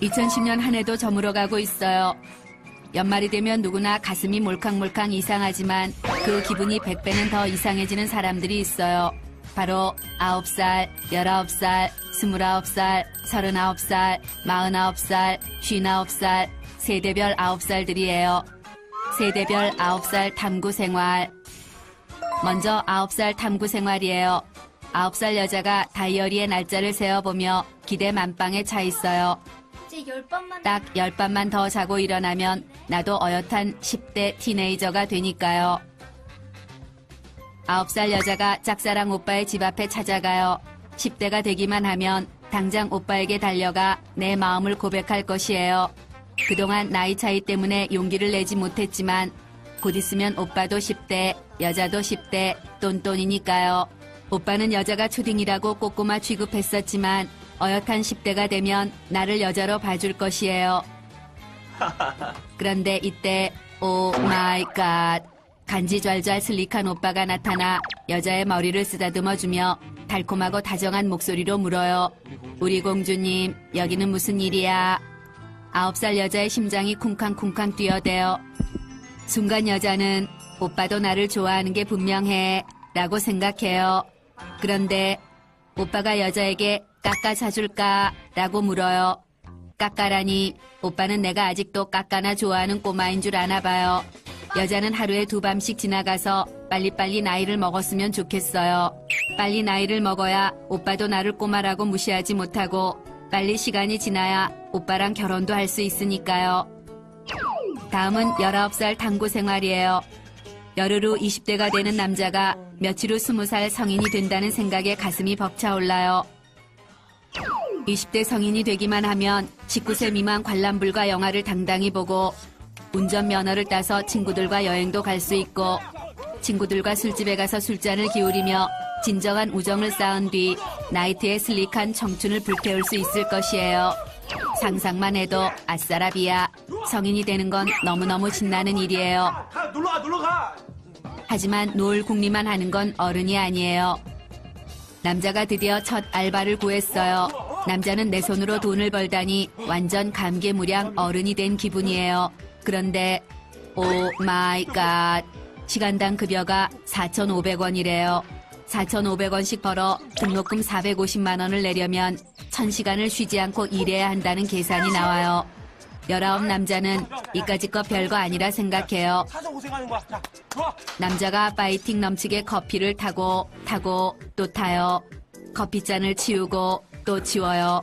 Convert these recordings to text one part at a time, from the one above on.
2010년 한 해도 저물어가고 있어요. 연말이 되면 누구나 가슴이 몰캉몰캉 이상하지만 그 기분이 100배는 더 이상해지는 사람들이 있어요. 바로 9살, 19살, 29살, 39살, 49살, 59살, 세대별 9살들이에요. 세대별 9살 탐구 생활. 먼저 9살 탐구 생활이에요. 9살 여자가 다이어리에 날짜를 세어보며 기대 만빵에 차 있어요. 딱 10밤만 더 자고 일어나면 나도 어엿한 10대 티네이저가 되니까요. 9살 여자가 짝사랑 오빠의 집 앞에 찾아가요. 10대가 되기만 하면 당장 오빠에게 달려가 내 마음을 고백할 것이에요. 그동안 나이 차이 때문에 용기를 내지 못했지만 곧 있으면 오빠도 10대, 여자도 10대, 똔똔이니까요. 오빠는 여자가 초딩이라고 꼬꼬마 취급했었지만 어엿한 10대가 되면 나를 여자로 봐줄 것이에요. 그런데 이때 오 마이 갓, 간지 좔좔 슬릭한 오빠가 나타나 여자의 머리를 쓰다듬어주며 달콤하고 다정한 목소리로 물어요. 우리 공주님, 여기는 무슨 일이야? 9살 여자의 심장이 쿵쾅쿵쾅 뛰어대요. 순간 여자는 오빠도 나를 좋아하는 게 분명해 라고 생각해요. 그런데 오빠가 여자에게 까까 사줄까? 라고 물어요. 까까라니, 오빠는 내가 아직도 까까나 좋아하는 꼬마인 줄 아나 봐요. 여자는 하루에 2밤씩 지나가서 빨리빨리 나이를 먹었으면 좋겠어요. 빨리 나이를 먹어야 오빠도 나를 꼬마라고 무시하지 못하고 빨리 시간이 지나야 오빠랑 결혼도 할 수 있으니까요. 다음은 19살 탐구 생활이에요. 열흘 후 20대가 되는 남자가 며칠 후 20살 성인이 된다는 생각에 가슴이 벅차올라요. 20대 성인이 되기만 하면 19세 미만 관람불가 영화를 당당히 보고 운전면허를 따서 친구들과 여행도 갈 수 있고 친구들과 술집에 가서 술잔을 기울이며 진정한 우정을 쌓은 뒤 나이트의 슬릭한 청춘을 불태울 수 있을 것이에요. 상상만 해도 아싸라비야, 성인이 되는 건 너무너무 신나는 일이에요. 하지만 노을 궁리만 하는 건 어른이 아니에요. 남자가 드디어 첫 알바를 구했어요. 남자는 내 손으로 돈을 벌다니 완전 감개무량 어른이 된 기분이에요. 그런데 오 마이 갓, 시간당 급여가 4,500원이래요. 4,500원씩 벌어 등록금 450만 원을 내려면 1000시간을 쉬지 않고 일해야 한다는 계산이 나와요. 19 남자는 이까짓 거 별거 아니라 생각해요. 남자가 파이팅 넘치게 커피를 타고 또 타요. 커피잔을 치우고 또 치워요.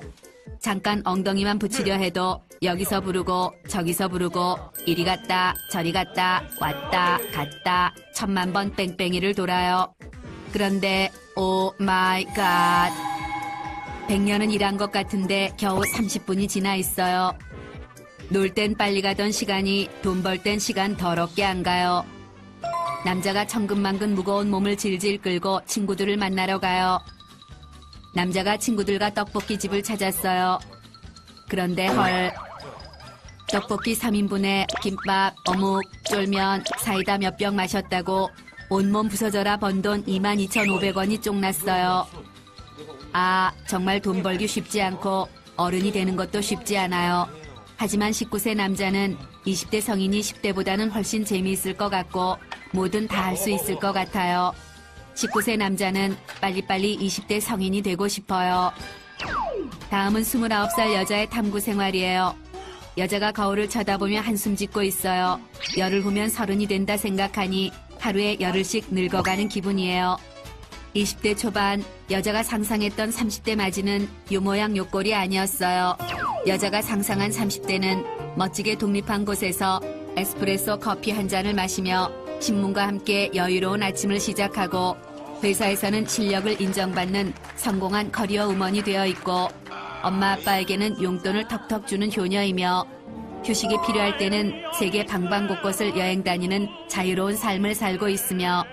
잠깐 엉덩이만 붙이려 해도 여기서 부르고 저기서 부르고 이리 갔다 저리 갔다 왔다 갔다 1000만 번 뺑뺑이를 돌아요. 그런데 오 마이 갓, 100년은 일한 것 같은데 겨우 30분이 지나 있어요. 놀 땐 빨리 가던 시간이 돈 벌 땐 시간 더럽게 안 가요. 남자가 천근만근 무거운 몸을 질질 끌고 친구들을 만나러 가요. 남자가 친구들과 떡볶이 집을 찾았어요. 그런데 헐, 떡볶이 3인분에 김밥, 어묵, 쫄면, 사이다 몇 병 마셨다고 온몸 부서져라 번 돈 22,500원이 쪽났어요. 아, 정말 돈 벌기 쉽지 않고 어른이 되는 것도 쉽지 않아요. 하지만 19세 남자는 20대 성인이 10대보다는 훨씬 재미있을 것 같고 뭐든 다 할 수 있을 것 같아요. 19세 남자는 빨리빨리 20대 성인이 되고 싶어요. 다음은 29살 여자의 탐구 생활이에요. 여자가 거울을 쳐다보며 한숨 짓고 있어요. 열흘 후면 30이 된다 생각하니 하루에 열흘씩 늙어가는 기분이에요. 20대 초반 여자가 상상했던 30대 맞이는 요 모양 요 꼴이 아니었어요. 여자가 상상한 30대는 멋지게 독립한 곳에서 에스프레소 커피 한 잔을 마시며 신문과 함께 여유로운 아침을 시작하고 회사에서는 실력을 인정받는 성공한 커리어 우먼이 되어 있고 엄마 아빠에게는 용돈을 턱턱 주는 효녀이며 휴식이 필요할 때는 세계 방방곳곳을 여행 다니는 자유로운 삶을 살고 있으며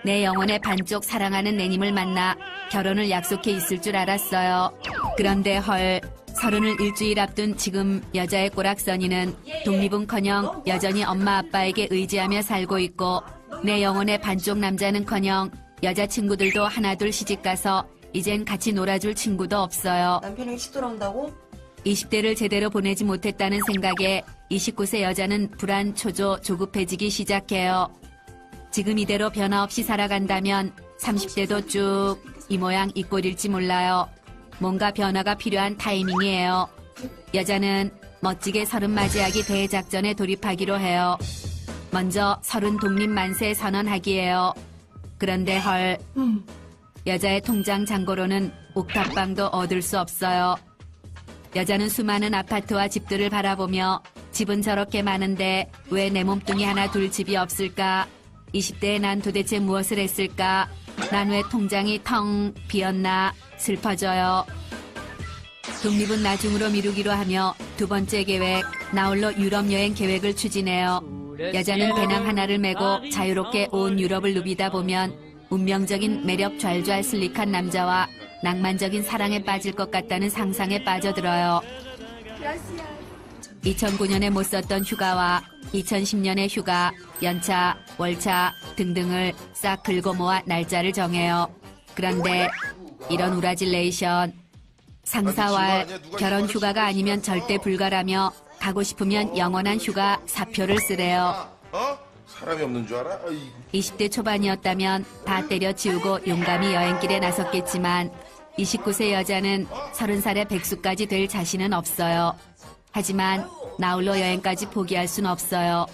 내 영혼의 반쪽 사랑하는 내님을 만나 결혼을 약속해 있을 줄 알았어요. 그런데 헐, 30을 일주일 앞둔 지금 여자의 꼬락서니는 독립은커녕 여전히 엄마 아빠에게 의지하며 살고 있고 내 영혼의 반쪽 남자는커녕 여자친구들도 하나둘 시집가서 이젠 같이 놀아줄 친구도 없어요. 남편이 일찍 돌아온다고? 20대를 제대로 보내지 못했다는 생각에 29세 여자는 불안, 초조, 조급해지기 시작해요. 지금 이대로 변화 없이 살아간다면 30대도 쭉 이 모양 이 꼴일지 몰라요. 뭔가 변화가 필요한 타이밍이에요. 여자는 멋지게 30 맞이하기 대작전에 돌입하기로 해요. 먼저 30 독립 만세 선언하기예요. 그런데 헐, 여자의 통장 잔고로는 옥탑방도 얻을 수 없어요. 여자는 수많은 아파트와 집들을 바라보며 집은 저렇게 많은데 왜 내 몸뚱이 하나 둘 집이 없을까? 20대에 난 도대체 무엇을 했을까? 난 왜 통장이 텅 비었나? 슬퍼져요. 독립은 나중으로 미루기로 하며 두 번째 계획, 나홀로 유럽 여행 계획을 추진해요. 여자는 배낭 하나를 메고 자유롭게 온 유럽을 누비다 보면 운명적인 매력 좌절할 슬릭한 남자와 낭만적인 사랑에 빠질 것 같다는 상상에 빠져들어요. 2009년에 못 썼던 휴가와 2010년의 휴가, 연차, 월차 등등을 싹 긁어 모아 날짜를 정해요. 그런데 이런 우라질레이션, 상사와 결혼 휴가가 아니면 절대 불가라며 가고 싶으면 영원한 휴가 사표를 쓰래요. 사람이 없는 줄 알아? 20대 초반이었다면 다 때려치우고 용감히 여행길에 나섰겠지만 29세 여자는 30살의 백수까지 될 자신은 없어요. 하지만 나홀로 여행까지 포기할 순 없어요.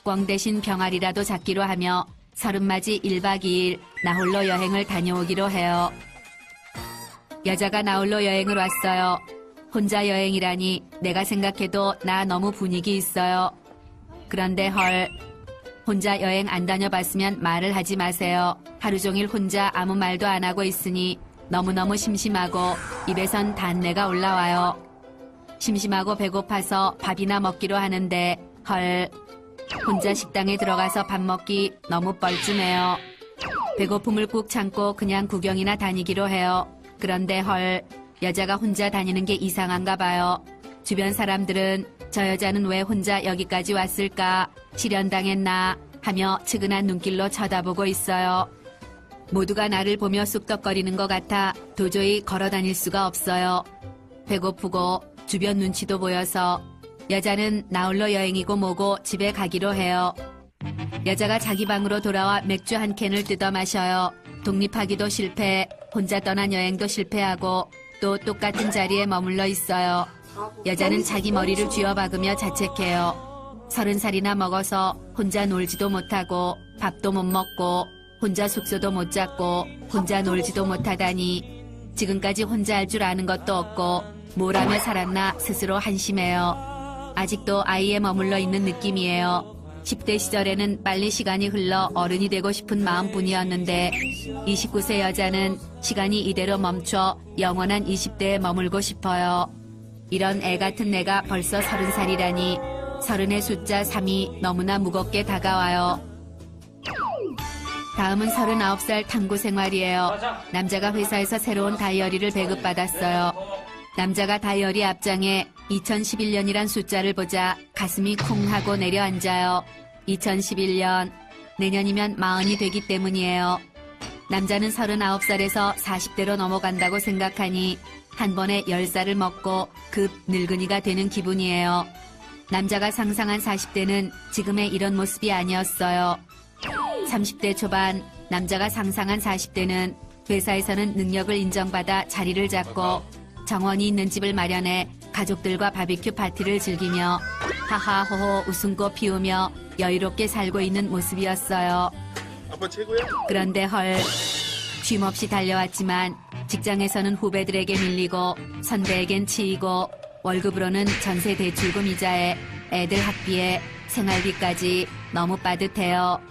꽝 대신 병아리라도 잡기로 하며 30맞이 1박 2일 나홀로 여행을 다녀오기로 해요. 여자가 나홀로 여행을 왔어요. 혼자 여행이라니 내가 생각해도 나 너무 분위기 있어요. 그런데 헐, 혼자 여행 안 다녀봤으면 말을 하지 마세요. 하루 종일 혼자 아무 말도 안 하고 있으니 너무너무 심심하고 입에선 단내가 올라와요. 심심하고 배고파서 밥이나 먹기로 하는데 헐, 혼자 식당에 들어가서 밥 먹기 너무 뻘쭘해요. 배고픔을 꾹 참고 그냥 구경이나 다니기로 해요. 그런데 헐, 여자가 혼자 다니는 게 이상한가 봐요. 주변 사람들은 저 여자는 왜 혼자 여기까지 왔을까? 실연당했나? 하며 측은한 눈길로 쳐다보고 있어요. 모두가 나를 보며 쑥덕거리는 것 같아 도저히 걸어 다닐 수가 없어요. 배고프고 주변 눈치도 보여서 여자는 나홀로 여행이고 뭐고 집에 가기로 해요. 여자가 자기 방으로 돌아와 맥주 한 캔을 뜯어 마셔요. 독립하기도 실패, 혼자 떠난 여행도 실패하고 또 똑같은 자리에 머물러 있어요. 여자는 자기 머리를 쥐어박으며 자책해요. 30살이나 먹어서 혼자 놀지도 못하고 밥도 못 먹고 혼자 숙소도 못 잡고 혼자 놀지도 못하다니 지금까지 혼자 할 줄 아는 것도 없고 뭘 하며 살았나 스스로 한심해요. 아직도 아이에 머물러 있는 느낌이에요. 10대 시절에는 빨리 시간이 흘러 어른이 되고 싶은 마음뿐이었는데 29세 여자는 시간이 이대로 멈춰 영원한 20대에 머물고 싶어요. 이런 애 같은 내가 벌써 30살이라니 30의 숫자 3이 너무나 무겁게 다가와요. 다음은 39살 탐구 생활이에요. 남자가 회사에서 새로운 다이어리를 배급받았어요. 남자가 다이어리 앞장에 2011년이란 숫자를 보자 가슴이 쿵 하고 내려앉아요. 2011년, 내년이면 40이 되기 때문이에요. 남자는 39살에서 40대로 넘어간다고 생각하니 한 번에 10살을 먹고 급 늙은이가 되는 기분이에요. 남자가 상상한 40대는 지금의 이런 모습이 아니었어요. 30대 초반, 남자가 상상한 40대는 회사에서는 능력을 인정받아 자리를 잡고 정원이 있는 집을 마련해 가족들과 바비큐 파티를 즐기며 하하호호 웃음꽃 피우며 여유롭게 살고 있는 모습이었어요. 아빠 최고야? 그런데 헐, 쉼없이 달려왔지만 직장에서는 후배들에게 밀리고 선배에겐 치이고 월급으로는 전세 대출금 이자에 애들 학비에 생활비까지 너무 빠듯해요.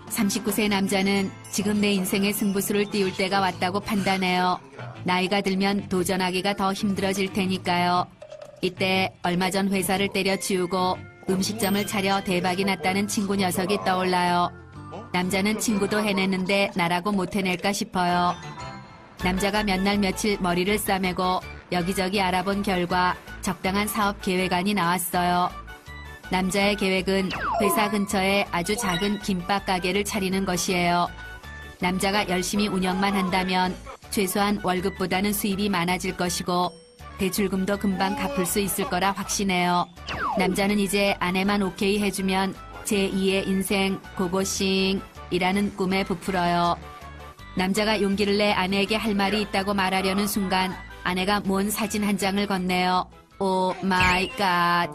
39세 남자는 지금 내 인생의 승부수를 띄울 때가 왔다고 판단해요. 나이가 들면 도전하기가 더 힘들어질 테니까요. 이때 얼마 전 회사를 때려치우고 음식점을 차려 대박이 났다는 친구 녀석이 떠올라요. 남자는 친구도 해냈는데 나라고 못 해낼까 싶어요. 남자가 몇 날 며칠 머리를 싸매고 여기저기 알아본 결과 적당한 사업 계획안이 나왔어요. 남자의 계획은 회사 근처에 아주 작은 김밥 가게를 차리는 것이에요. 남자가 열심히 운영만 한다면 최소한 월급보다는 수입이 많아질 것이고 대출금도 금방 갚을 수 있을 거라 확신해요. 남자는 이제 아내만 오케이 해주면 제2의 인생 고고싱이라는 꿈에 부풀어요. 남자가 용기를 내 아내에게 할 말이 있다고 말하려는 순간 아내가 모은 사진 한 장을 건네요. 오 마이 갓.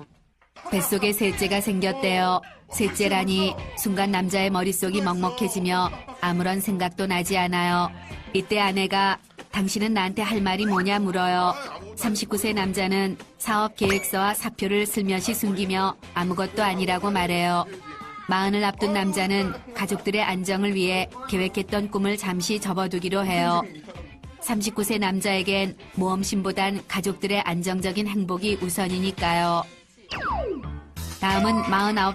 뱃속에 셋째가 생겼대요. 셋째라니 순간 남자의 머릿속이 먹먹해지며 아무런 생각도 나지 않아요. 이때 아내가 당신은 나한테 할 말이 뭐냐 물어요. 39세 남자는 사업 계획서와 사표를 슬며시 숨기며 아무것도 아니라고 말해요. 마흔을 앞둔 남자는 가족들의 안정을 위해 계획했던 꿈을 잠시 접어두기로 해요. 39세 남자에겐 모험심보단 가족들의 안정적인 행복이 우선이니까요. 다음은 49